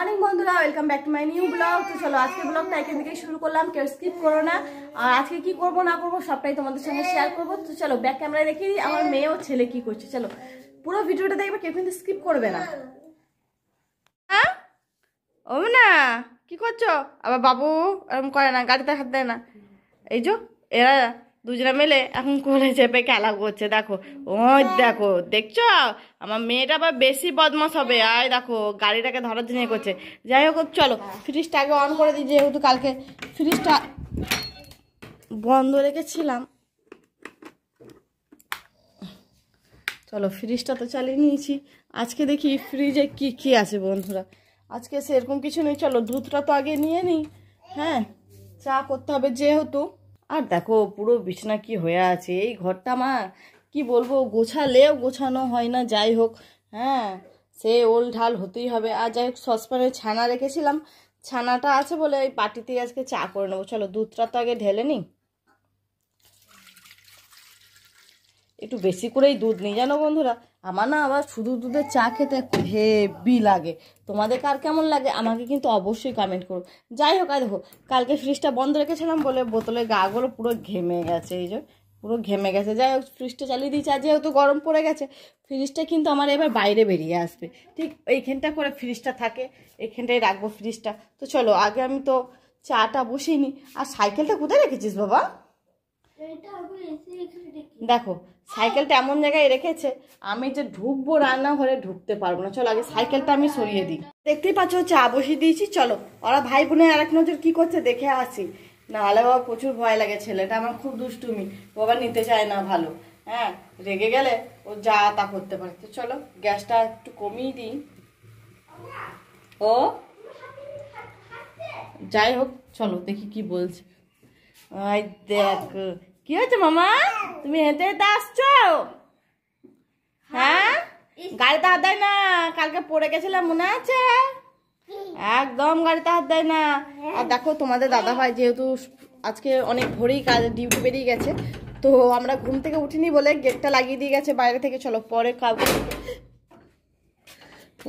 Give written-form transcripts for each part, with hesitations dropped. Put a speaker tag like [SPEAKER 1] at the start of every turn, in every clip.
[SPEAKER 1] Morning বন্ধুরা, welcome back to my new blog. তো চলো আজকে ব্লগটা এখান থেকে শুরু করলাম, কেউ স্কিপ করো না। আর আজকে কি করব না করব সবটাই তোমাদের সঙ্গে শেয়ার করবো। তো চলো ব্যাক ক্যামেরায় দেখিয়ে দিই আমার মেয়ে ও ছেলে কি করছে। চলো পুরো ভিডিওটা দেখবে, কেউ কিন্তু স্কিপ করবে না। হ্যাঁ ও না, কি করছো? আবার বাবু এরকম করে না, গাড়িতে হাত দেয় না। এই যে এরা দুজনে মিলে এখন কোলে চেপে খেলা করছে। দেখো ওই দেখো, দেখছো আমার মেয়েটা আবার বেশি বদমাশ হবে। আয় দেখো গাড়িটাকে ধরার জন্য করছে। যাই হোক চলো ফ্রিজটা আগে অন করে দিই, যেহেতু কালকে ফ্রিজটা বন্ধ রেখেছিলাম। চলো ফ্রিজটা তো চালিয়ে নিয়েছি। আজকে দেখি ফ্রিজে কি কি আছে বন্ধুরা। আজকে সেরকম কিছু নেই। চলো দুধটা তো আগে নিয়ে নিই। হ্যাঁ, চা করতে হবে যেহেতু। আর দেখো পুরো বিছানা কি হয়ে আছে এই ঘরটা। আমার কি বলবো, গোছালেও গোছানো হয় না। যাই হোক, হ্যাঁ সে ওল ঢাল হতেই হবে। আর যাই হোক সসপ্যানে ছানা রেখেছিলাম, ছানাটা আছে বলে এই বাটিতেই আজকে চা করে নেবো। চলো দুধটা তো আগে ঢেলে নিই। একটু বেশি করেই দুধ নিই জানো বন্ধুরা। আমার না আবার শুধু দুধের চা খেতে হেভি লাগে। তোমাদের কার কেমন লাগে আমাকে কিন্তু অবশ্যই কমেন্ট করো। যাই হোক, আর দেখো কালকে ফ্রিজটা বন্ধ রেখেছিলাম বলে বোতলের গাগুলো পুরো ঘেমে গেছে। এই যে পুরো ঘেমে গেছে। যাই হোক ফ্রিজটা চালিয়ে দিয়েছি। আর যেহেতু গরম পড়ে গেছে, ফ্রিজটা কিন্তু আমার এবার বাইরে বেরিয়ে আসবে। ঠিক এইখানটা করে ফ্রিজটা থাকে, এইখানটাই রাখবো ফ্রিজটা। তো চলো আগে আমি তো চাটা বসিয়ে নিই। আর সাইকেলটা কোথায় রেখেছিস বাবা? দেখো সাইকেলটা এমন জায়গায় রেখেছে, আমি যে ঢুকবো রান্নাঘরে ঢুকতে পারবো না। চলো আগে সাইকেলটা আমি সরিয়ে দিই। দেখতেই পাচ্ছ চা বসিয়ে দিয়েছি। চলো ওরা ভাই বোনের আরেক নজর কি করছে দেখে আসি। নাহলে বাবা প্রচুর ভয় লাগে, ছেলেটা আমার খুব দুষ্টুমি, বাবা নিতে চায় না ভালো। হ্যাঁ রেগে গেলে ও যা তা করতে পারে। তো চলো গ্যাসটা একটু কমিয়ে দিই। ও যাই হোক চলো দেখি কি বলছে। আই দেখ কি হয়েছে মামা, তুমি হেঁটে হেঁটে আসছো? হ্যাঁ গাড়িতে হাত দেয় না, কালকে পড়ে গেছিলাম মনে আছে? একদম গাড়িতে হাত দেয় না। আর দেখো তোমাদের দাদা ভাই যেহেতু আজকে অনেক ভোরেই কাজ ডিউটি বেরিয়ে গেছে, তো আমরা ঘুম থেকে উঠিনি বলে গেটটা লাগিয়ে দিয়ে গেছে বাইরে থেকে। চলো পরে কাউকে,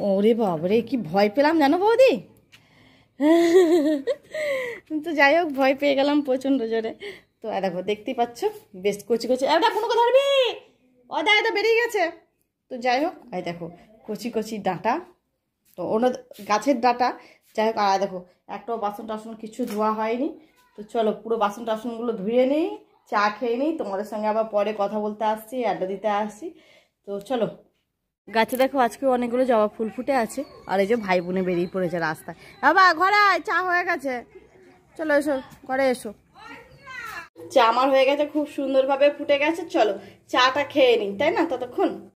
[SPEAKER 1] ওরে বাবরে কি ভয় পেলাম জানো বৌদি। তো যাই হোক ভয় পেয়ে গেলাম প্রচণ্ড জোরে। তো দেখো দেখতেই পাচ্ছ বেশ কচি কচি। এটা কোনো কথা ধরবি, ও দেখা এটা বেরিয়ে গেছে। তো যাই হোক এই দেখো কচি কচি ডাঁটা, তো ওনার গাছের ডাঁটা। যাই হোক আর দেখো একটাও বাসন টাসন কিছু ধোয়া হয়নি। তো চলো পুরো বাসন টাসনগুলো ধুয়ে নিই, চা খেয়ে নিই। তোমাদের সঙ্গে আবার পরে কথা বলতে আসছি, আড্ডা দিতে আসছি। তো চলো গাছে দেখো আজকে অনেকগুলো জবা ফুল ফুটে আছে। আর এই যে ভাই বোনে বেরিয়ে পড়েছে রাস্তায়। বাবা ঘরে আয়, চা হয়ে গেছে। চলো এসো ঘরে এসো। চা আমার হয়ে গেছে, খুব সুন্দরভাবে ফুটে গেছে। চলো চাটা খেয়ে নিই তাই না ততক্ষণ।